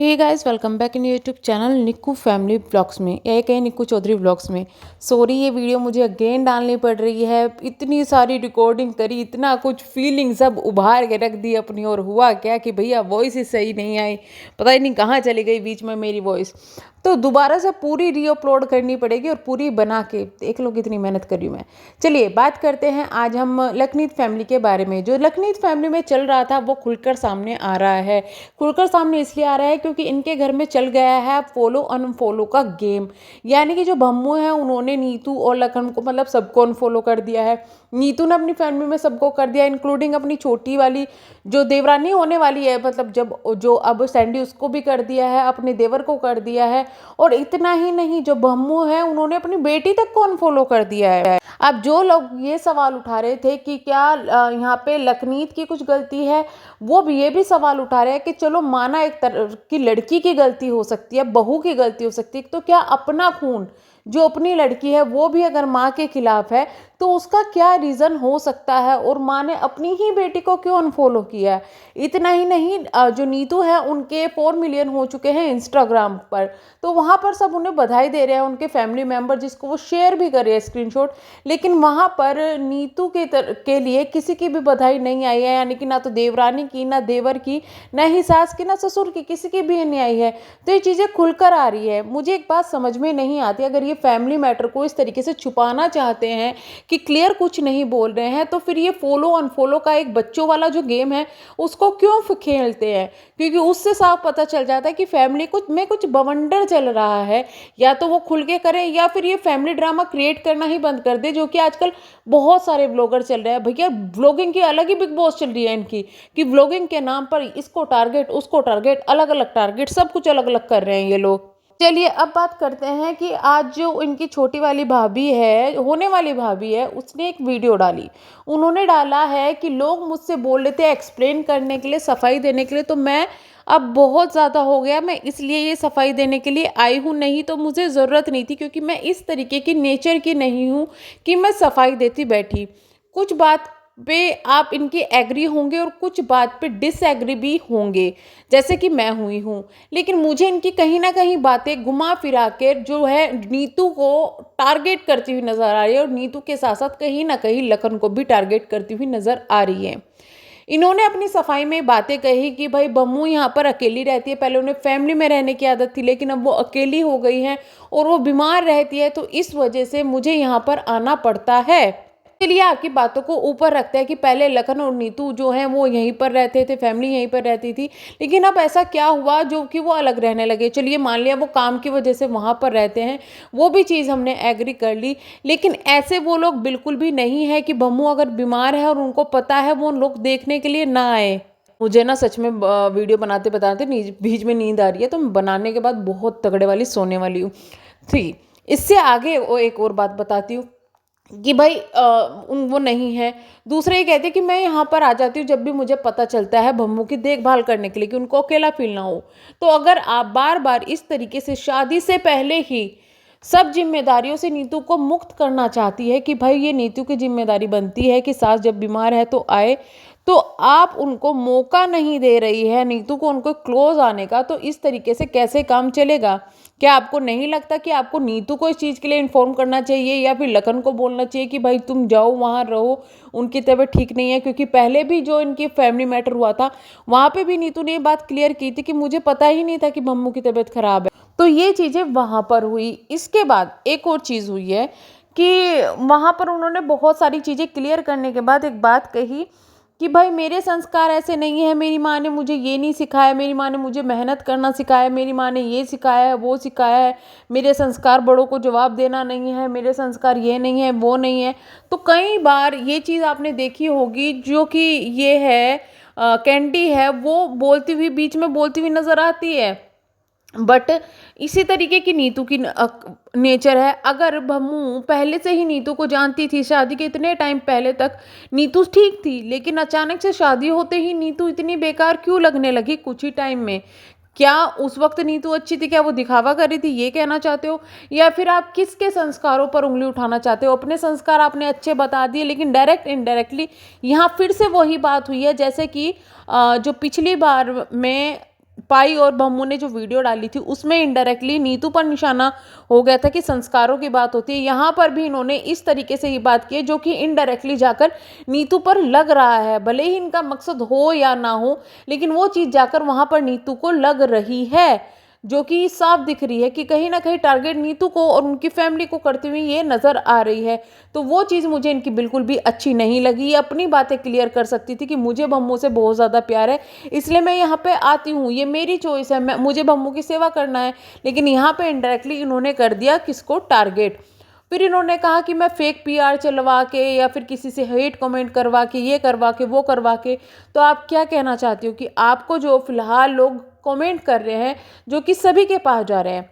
Hey guys, welcome back in YouTube channel Nikku family blogs में या कहीं निक्कू चौधरी ब्लॉग्स में। सॉरी, ये वीडियो मुझे अगेन डालनी पड़ रही है। इतनी सारी रिकॉर्डिंग करी, इतना कुछ फीलिंग सब उभार के रख दी अपनी। और हुआ क्या कि भैया वॉइस ही सही नहीं आई, पता ही नहीं कहाँ चली गई बीच में मेरी वॉइस। तो दोबारा से पूरी रीअपलोड करनी पड़ेगी और पूरी बना के देख लो कितनी मेहनत करी मैं। चलिए बात करते हैं आज हम लखनीत फैमिली के बारे में। जो लखनीत फैमिली में चल रहा था वो खुलकर सामने आ रहा है। खुलकर सामने इसलिए आ रहा है क्योंकि इनके घर में चल गया है फॉलो अनफॉलो का गेम। यानी कि जो भम्मू है उन्होंने नीतू और लखन को मतलब सबको अनफॉलो कर दिया है। नीतू ने अपनी फैमिली में सबको कर दिया, इंक्लूडिंग अपनी छोटी वाली जो देवरानी होने वाली है, मतलब जब जो अब सैंडी, उसको भी कर दिया है, अपने देवर को कर दिया है। और इतना ही नहीं, जो भम्मू है उन्होंने अपनी बेटी तक को अनफॉलो कर दिया है। अब जो लोग ये सवाल उठा रहे थे कि क्या यहाँ पे लखनीत की कुछ गलती है, वो भी ये भी सवाल उठा रहे हैं कि चलो माना एक तरह की लड़की की गलती हो सकती है, बहू की गलती हो सकती है, तो क्या अपना खून जो अपनी लड़की है वो भी अगर माँ के खिलाफ है तो उसका क्या रीज़न हो सकता है, और माँ ने अपनी ही बेटी को क्यों अनफॉलो किया है। इतना ही नहीं, जो नीतू है उनके 4 मिलियन हो चुके हैं इंस्टाग्राम पर, तो वहाँ पर सब उन्हें बधाई दे रहे हैं, उनके फैमिली मेम्बर, जिसको वो शेयर भी कर रहे हैं स्क्रीनशॉट। लेकिन वहाँ पर नीतू के लिए किसी की भी बधाई नहीं आई है। यानी कि ना तो देवरानी की, ना देवर की, ना ही सास की, ना ससुर की, किसी की भी नहीं आई है। तो ये चीज़ें खुलकर आ रही है। मुझे एक बात समझ में नहीं आती, अगर ये फैमिली मैटर को इस तरीके से छुपाना चाहते हैं कि क्लियर कुछ नहीं बोल रहे हैं, तो फिर ये फॉलो अनफॉलो का एक बच्चों वाला जो गेम है उसको क्यों खेलते हैं। क्योंकि उससे साफ पता चल जाता है कि फैमिली में कुछ बवंडर चल रहा है। या तो वो खुल के करें या फिर ये फैमिली ड्रामा क्रिएट करना ही बंद कर दे, जो कि आजकल बहुत सारे व्लॉगर चल रहे हैं। भैया व्लॉगिंग की अलग ही बिग बॉस चल रही है इनकी, कि व्लॉगिंग के नाम पर इसको टारगेट, उसको टारगेट, अलग अलग टारगेट, सब कुछ अलग अलग कर रहे हैं ये लोग। चलिए अब बात करते हैं कि आज जो इनकी छोटी वाली भाभी है, होने वाली भाभी है, उसने एक वीडियो डाली। उन्होंने डाला है कि लोग मुझसे बोल रहे थे एक्सप्लेन करने के लिए, सफाई देने के लिए, तो मैं अब बहुत ज़्यादा हो गया, मैं इसलिए ये सफाई देने के लिए आई हूँ। नहीं तो मुझे ज़रूरत नहीं थी, क्योंकि मैं इस तरीके की नेचर की नहीं हूँ कि मैं सफाई देती बैठी। कुछ बात पे आप इनके एग्री होंगे और कुछ बात पे डिसएग्री भी होंगे, जैसे कि मैं हुई हूँ। लेकिन मुझे इनकी कहीं ना कहीं बातें घुमा फिरा के जो है नीतू को टारगेट करती हुई नजर आ रही है, और नीतू के साथ साथ कहीं ना कहीं लखन को भी टारगेट करती हुई नजर आ रही है। इन्होंने अपनी सफाई में बातें कही कि भाई बम्मू यहाँ पर अकेली रहती है, पहले उन्हें फैमिली में रहने की आदत थी, लेकिन अब वो अकेली हो गई है और वो बीमार रहती है, तो इस वजह से मुझे यहाँ पर आना पड़ता है। चलिए आपकी बातों को ऊपर रखते हैं कि पहले लखन और नीतू जो हैं वो यहीं पर रहते थे, फैमिली यहीं पर रहती थी, लेकिन अब ऐसा क्या हुआ जो कि वो अलग रहने लगे। चलिए मान लिया वो काम की वजह से वहाँ पर रहते हैं, वो भी चीज़ हमने एग्री कर ली। लेकिन ऐसे वो लोग बिल्कुल भी नहीं है कि बम्मू अगर बीमार है और उनको पता है, वो लोग देखने के लिए ना आए। मुझे ना सच में वीडियो बनाते बताते बीच में नींद आ रही है, तो मैं बनाने के बाद बहुत तगड़े वाली सोने वाली हूँ। थ्री, इससे आगे वो एक और बात बताती हूँ कि भाई वो नहीं है। दूसरे ये कहते हैं कि मैं यहाँ पर आ जाती हूँ जब भी मुझे पता चलता है बम्मू की देखभाल करने के लिए, कि उनको अकेला फील ना हो। तो अगर आप बार बार इस तरीके से शादी से पहले ही सब जिम्मेदारियों से नीतू को मुक्त करना चाहती है कि भाई ये नीतू की जिम्मेदारी बनती है कि सास जब बीमार है तो आए, तो आप उनको मौका नहीं दे रही है नीतू को उनको क्लोज आने का, तो इस तरीके से कैसे काम चलेगा। क्या आपको नहीं लगता कि आपको नीतू को इस चीज़ के लिए इन्फॉर्म करना चाहिए, या फिर लखन को बोलना चाहिए कि भाई तुम जाओ वहाँ रहो, उनकी तबीयत ठीक नहीं है। क्योंकि पहले भी जो इनकी फैमिली मैटर हुआ था वहाँ पे भी नीतू ने ये बात क्लियर की थी कि मुझे पता ही नहीं था कि बम्मू की तबीयत खराब है। तो ये चीज़ें वहाँ पर हुई। इसके बाद एक और चीज़ हुई है कि वहाँ पर उन्होंने बहुत सारी चीज़ें क्लियर करने के बाद एक बात कही कि भाई मेरे संस्कार ऐसे नहीं है, मेरी माँ ने मुझे ये नहीं सिखाया, मेरी माँ ने मुझे मेहनत करना सिखाया, मेरी माँ ने ये सिखाया है, वो सिखाया है, मेरे संस्कार बड़ों को जवाब देना नहीं है, मेरे संस्कार ये नहीं है, वो नहीं है। तो कई बार ये चीज़ आपने देखी होगी, जो कि ये है कैंडी है, वो बोलती हुई, बीच में बोलती हुई नजर आती है। बट इसी तरीके की नीतू की नेचर है। अगर भम्मू पहले से ही नीतू को जानती थी, शादी के इतने टाइम पहले तक नीतू ठीक थी, लेकिन अचानक से शादी होते ही नीतू इतनी बेकार क्यों लगने लगी कुछ ही टाइम में। क्या उस वक्त नीतू अच्छी थी? क्या वो दिखावा कर रही थी, ये कहना चाहते हो? या फिर आप किसके संस्कारों पर उंगली उठाना चाहते हो? अपने संस्कार आपने अच्छे बता दिए, लेकिन डायरेक्ट इनडायरेक्टली यहाँ फिर से वही बात हुई है, जैसे कि जो पिछली बार में पाई और बम्मू ने जो वीडियो डाली थी उसमें इनडायरेक्टली नीतू पर निशाना हो गया था कि संस्कारों की बात होती है, यहाँ पर भी इन्होंने इस तरीके से ये बात की है जो कि इनडायरेक्टली जाकर नीतू पर लग रहा है। भले ही इनका मकसद हो या ना हो, लेकिन वो चीज़ जाकर वहाँ पर नीतू को लग रही है, जो कि साफ दिख रही है कि कहीं ना कहीं टारगेट नीतू को और उनकी फैमिली को करते हुए ये नज़र आ रही है। तो वो चीज़ मुझे इनकी बिल्कुल भी अच्छी नहीं लगी। ये अपनी बातें क्लियर कर सकती थी कि मुझे बम्मू से बहुत ज़्यादा प्यार है, इसलिए मैं यहाँ पे आती हूँ, ये मेरी चॉइस है, मुझे बम्मू की सेवा करना है। लेकिन यहाँ पे इनडायरेक्टली इन्होंने कर दिया किसको, टारगेट। फिर इन्होंने कहा कि मैं फेक पीआर चलवा के या फिर किसी से हेट कमेंट करवा के, ये करवा के, वो करवा के। तो आप क्या कहना चाहती हो कि आपको जो फिलहाल लोग कमेंट कर रहे हैं, जो कि सभी के पास जा रहे हैं,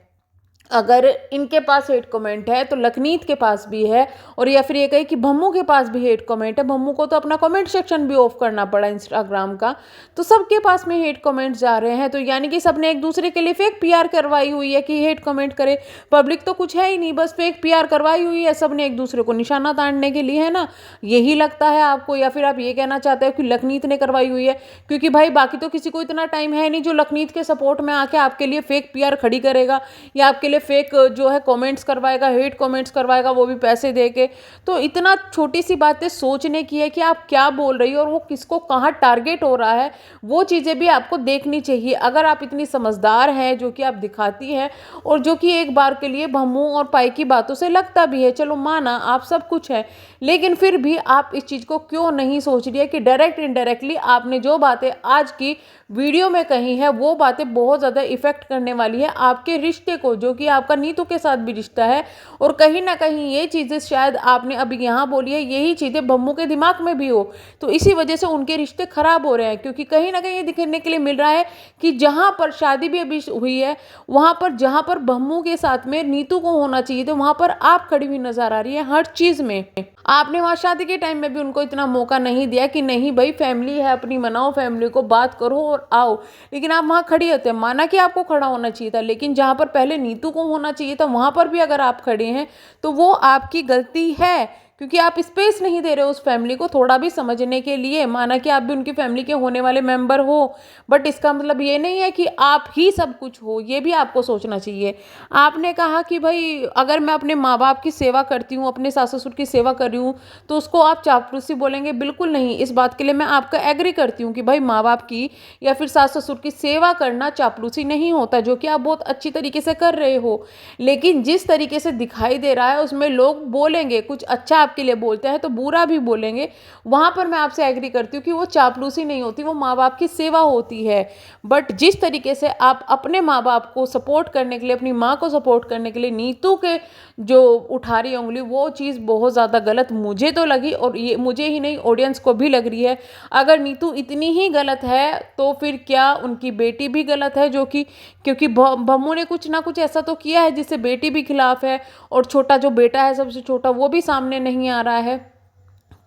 अगर इनके पास हेट कमेंट है तो लखनीत के पास भी है, और या फिर ये कहे कि भम्मू के पास भी हेट कमेंट है, भम्मू को तो अपना कमेंट सेक्शन भी ऑफ करना पड़ा इंस्टाग्राम का, तो सबके पास में हेट कमेंट्स जा रहे हैं। तो यानी कि सबने एक दूसरे के लिए फेक पीआर करवाई हुई है कि हेट कमेंट करे। पब्लिक तो कुछ है ही नहीं, बस फेक पीआर करवाई हुई है, सबने एक दूसरे को निशाना ताड़ने के लिए, है ना? यही लगता है आपको, या फिर आप ये कहना चाहते हो कि लखनीत ने करवाई हुई है? क्योंकि भाई बाकी तो किसी को इतना टाइम है नहीं जो लखनीत के सपोर्ट में आके आपके लिए फेक पीआर खड़ी करेगा या आपके लिए फेक जो है कमेंट्स करवाएगा, हेट कमेंट्स करवाएगा, वो भी पैसे दे के। तो इतना छोटी सी बातें सोचने की है कि आप क्या बोल रही हो और वो किसको कहाँ टारगेट हो रहा है, वो चीज़ें भी आपको देखनी चाहिए। अगर आप इतनी समझदार हैं, जो कि आप दिखाती हैं, और जो कि एक बार के लिए भम्मू और पाई की बातों से लगता भी है, चलो माना आप सब कुछ है, लेकिन फिर भी आप इस चीज़ को क्यों नहीं सोच रही है कि डायरेक्ट इनडायरेक्टली आपने जो बातें आज की वीडियो में कही है वो बातें बहुत ज़्यादा इफेक्ट करने वाली है आपके रिश्ते को, जो कि आपका नीतू के साथ भी रिश्ता है। और कहीं ना कहीं ये चीज़ें शायद आपने अभी यहाँ बोली है, यही चीज़ें बम्मू के दिमाग में भी हो, तो इसी वजह से उनके रिश्ते खराब हो रहे हैं। क्योंकि कहीं ना कहीं ये दिखने के लिए मिल रहा है कि जहाँ पर शादी भी अभी हुई है, वहाँ पर जहाँ पर बम्मू के साथ में नीतू को होना चाहिए तो वहाँ पर आप खड़ी हुई नजर आ रही है हर चीज़ में। आपने वहाँ शादी के टाइम में भी उनको इतना मौका नहीं दिया कि नहीं भाई फैमिली है अपनी, मनाओ, फैमिली को बात करो और आओ, लेकिन आप वहाँ खड़ी होते हैं। माना कि आपको खड़ा होना चाहिए था, लेकिन जहाँ पर पहले नीतू को होना चाहिए था वहाँ पर भी अगर आप खड़े हैं तो वो आपकी गलती है, क्योंकि आप स्पेस नहीं दे रहे हो उस फैमिली को थोड़ा भी समझने के लिए। माना कि आप भी उनकी फैमिली के होने वाले मेंबर हो, बट इसका मतलब ये नहीं है कि आप ही सब कुछ हो, ये भी आपको सोचना चाहिए। आपने कहा कि भाई अगर मैं अपने माँ बाप की सेवा करती हूँ, अपने सास ससुर की सेवा कर रही हूँ, तो उसको आप चापलूसी बोलेंगे? बिल्कुल नहीं। इस बात के लिए मैं आपका एग्री करती हूँ कि भाई माँ बाप की या फिर सास ससुर की सेवा करना चापलूसी नहीं होता, जो कि आप बहुत अच्छी तरीके से कर रहे हो। लेकिन जिस तरीके से दिखाई दे रहा है उसमें लोग बोलेंगे, कुछ अच्छा आपके लिए बोलते हैं तो बुरा भी बोलेंगे, वहां पर मैं आपसे एग्री करती हूँ कि वो चापलूसी नहीं होती, वो माँ बाप की सेवा होती है। बट जिस तरीके से आप अपने माँ बाप को सपोर्ट करने के लिए, अपनी माँ को सपोर्ट करने के लिए नीतू के जो उठा रही उंगली, वो चीज़ बहुत ज़्यादा गलत मुझे तो लगी, और ये मुझे ही नहीं ऑडियंस को भी लग रही है। अगर नीतू इतनी ही गलत है तो फिर क्या उनकी बेटी भी गलत है? जो कि क्योंकि बम्मू ने कुछ ना कुछ ऐसा तो किया है जिससे बेटी भी खिलाफ है, और छोटा जो बेटा है सबसे छोटा वो भी सामने नहीं आ रहा है,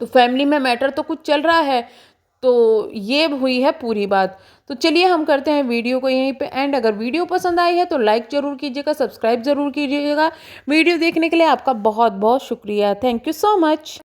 तो फैमिली में मैटर तो कुछ चल रहा है। तो ये हुई है पूरी बात। तो चलिए हम करते हैं वीडियो को यहीं पे एंड। अगर वीडियो पसंद आई है तो लाइक ज़रूर कीजिएगा, सब्सक्राइब ज़रूर कीजिएगा। वीडियो देखने के लिए आपका बहुत बहुत शुक्रिया। Thank you so much.